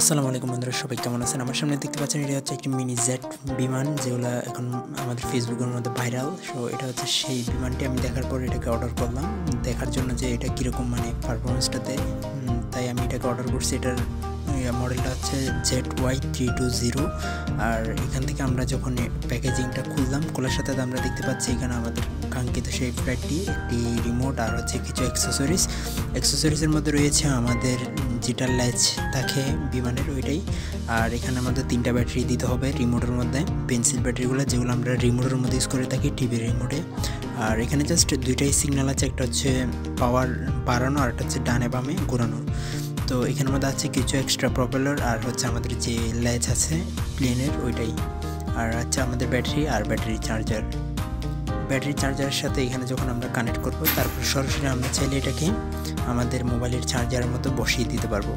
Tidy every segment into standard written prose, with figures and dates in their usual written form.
আসসালামু আলাইকুম বন্ধুরা, সবাই কেমন আছেন? আমার সামনে দেখতে পাচ্ছেন এটা হচ্ছে একটি মিনি জেট বিমান, যেগুলো এখন আমাদের ফেসবুকের মধ্যে ভাইরাল। সো এটা হচ্ছে সেই বিমানটি। আমি দেখার পর এটাকে অর্ডার করলাম দেখার জন্য যে এটা কীরকম মানে পারফরমেন্সটা দেয়, তাই আমি এটাকে অর্ডার করছি। এটার মডেলটা হচ্ছে ZY320। আর এখান থেকে আমরা যখন প্যাকেজিংটা খুললাম, খোলার সাথে আমরা দেখতে পাচ্ছি এখানে আমাদের কাঙ্ক্ষিত সেই ফ্লাইটটি, একটি রিমোট আর হচ্ছে কিছু অ্যাক্সেসরিজের মধ্যে রয়েছে আমাদের যেটা ল্যাচ থাকে বিমানের ওইটাই। আর এখানে আমাদের 3টা ব্যাটারি দিতে হবে রিমোটের মধ্যে, পেন্সিল ব্যাটারিগুলো, যেগুলো আমরা রিমোটের মধ্যে ইউজ করে থাকি টিভি রিমোটে। আর এখানে জাস্ট দুইটাই সিগন্যাল আছে, একটা হচ্ছে পাওয়ার বাড়ানো আর একটা হচ্ছে ডানে বামে ঘোরানো। তো এখানের মধ্যে আছে কিছু এক্সট্রা প্রপেলার আর হচ্ছে আমাদের যে ল্যাচ আছে প্লেনের ওইটাই। আর হচ্ছে আমাদের ব্যাটারি আর ব্যাটারি চার্জারের সাথে এখানে যখন আমরা কানেক্ট করব, তারপর সরাসরি আমরা চাইলে এটাকে আমাদের মোবাইলের চার্জারের মতো বসিয়ে দিতে পারবো।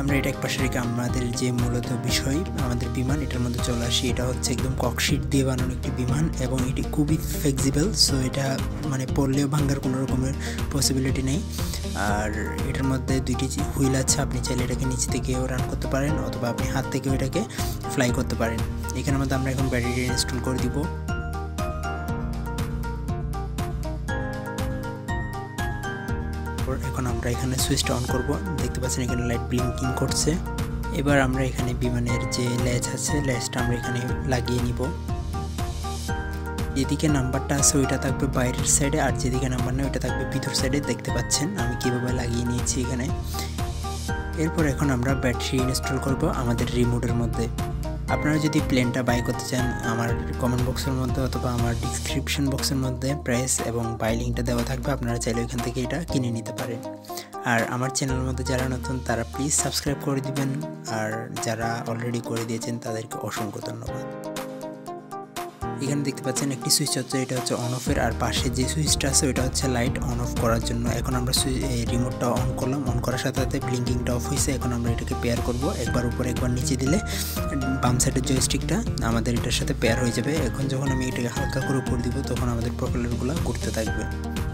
আমরা এটা এক পাশে রেখে আমাদের যে মূলত বিষয় আমাদের বিমান, এটার মধ্যে চলে আসি। এটা হচ্ছে একদম ককশিট দিয়ে বানানো একটি বিমান এবং এটি খুবই ফ্লেক্সিবল। সো এটা মানে পড়লেও ভাঙার কোনো রকমের পসিবিলিটি নেই। আর এটার মধ্যে 2টি হুইল আছে, আপনি চাইলে এটাকে নিচ থেকেও রান করতে পারেন অথবা আপনি হাত থেকেও এটাকে ফ্লাই করতে পারেন। এখানের মধ্যে আমরা এখন ব্যাটারি ইনস্টল করে দিব। এখন আমরা এখানে সুইচটা অন করব। দেখতে পাচ্ছেন এখানে লাইট ব্লিঙ্কিং করছে। এবার আমরা এখানে বিমানের যে ল্যাচ আছে, ল্যাচটা আমরা এখানে লাগিয়ে নিব। যেদিকে নাম্বারটা আছে ওইটা থাকবে বাইরের সাইডে, আর যেদিকে নাম্বার নেই ওইটা থাকবে ভিতর সাইডে। দেখতে পাচ্ছেন আমি কীভাবে লাগিয়ে নিয়েছি এখানে। এরপর এখন আমরা ব্যাটারি ইনস্টল করব আমাদের রিমোটের মধ্যে। আপনারা যদি প্লেনটা বাই করতে চান, আমার কমেন্ট বক্সের মধ্যে অথবা আমার ডিসক্রিপশন বক্সের মধ্যে প্রাইস এবং বাই লিঙ্কটা দেওয়া থাকবে, আপনারা চাইলে ওইখান থেকে এটা কিনে নিতে পারেন। আর আমার চ্যানেলের মধ্যে যারা নতুন তারা প্লিজ সাবস্ক্রাইব করে দিবেন, আর যারা অলরেডি করে দিয়েছেন তাদেরকে অসংখ্য ধন্যবাদ। এখানে দেখতে পাচ্ছেন একটি সুইচ হচ্ছে, এটা হচ্ছে অন অফের, আর পাশে যে সুইচটা আছে ওইটা হচ্ছে লাইট অন অফ করার জন্য। এখন আমরা রিমোটটা অন করলাম, অন করার সাথে সাথে ব্লিঙ্কিংটা অফ হয়েছে। এখন আমরা এটাকে পেয়ার করব, একবার উপরে একবার নিচে দিলে বাম সাইডের জয়স্টিকটা আমাদের এটার সাথে পেয়ার হয়ে যাবে। এখন যখন আমি এটাকে হালকা করে উপর দিব, তখন আমাদের প্রপেলারগুলো ঘুরতে থাকবে।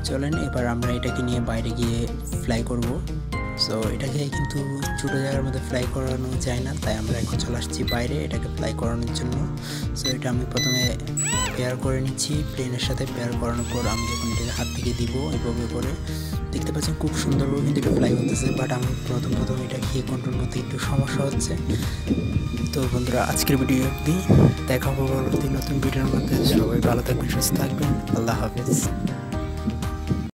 চলেন এবার আমরা এটাকে নিয়ে বাইরে গিয়ে ফ্লাই করব। সো এটাকে কিন্তু ছোটো জায়গার মধ্যে ফ্লাই করানো যায় না, তাই আমরা এখন চলে আসছি বাইরে এটাকে ফ্লাই করানোর জন্য। সো এটা আমি প্রথমে পেয়ার করে নিচ্ছি প্লেনের সাথে। পেয়ার করানোর পর আমি যখন এটাকে হাত থেকে দিব এভাবে করে, দেখতে পাচ্ছেন খুব সুন্দরভাবে কিন্তু এটা ফ্লাই হতেছে। বাট আমি প্রথম এটা খেয়ে কন্ট্রোল করতে একটু সমস্যা হচ্ছে। তো বন্ধুরা, আজকের ভিডিও অবধি, দেখা হবে পরবর্তী নতুন ভিডিওর মধ্যে। সবাই ভালো থাকবেন, সুস্থ থাকবেন। আল্লাহ হাফেজ।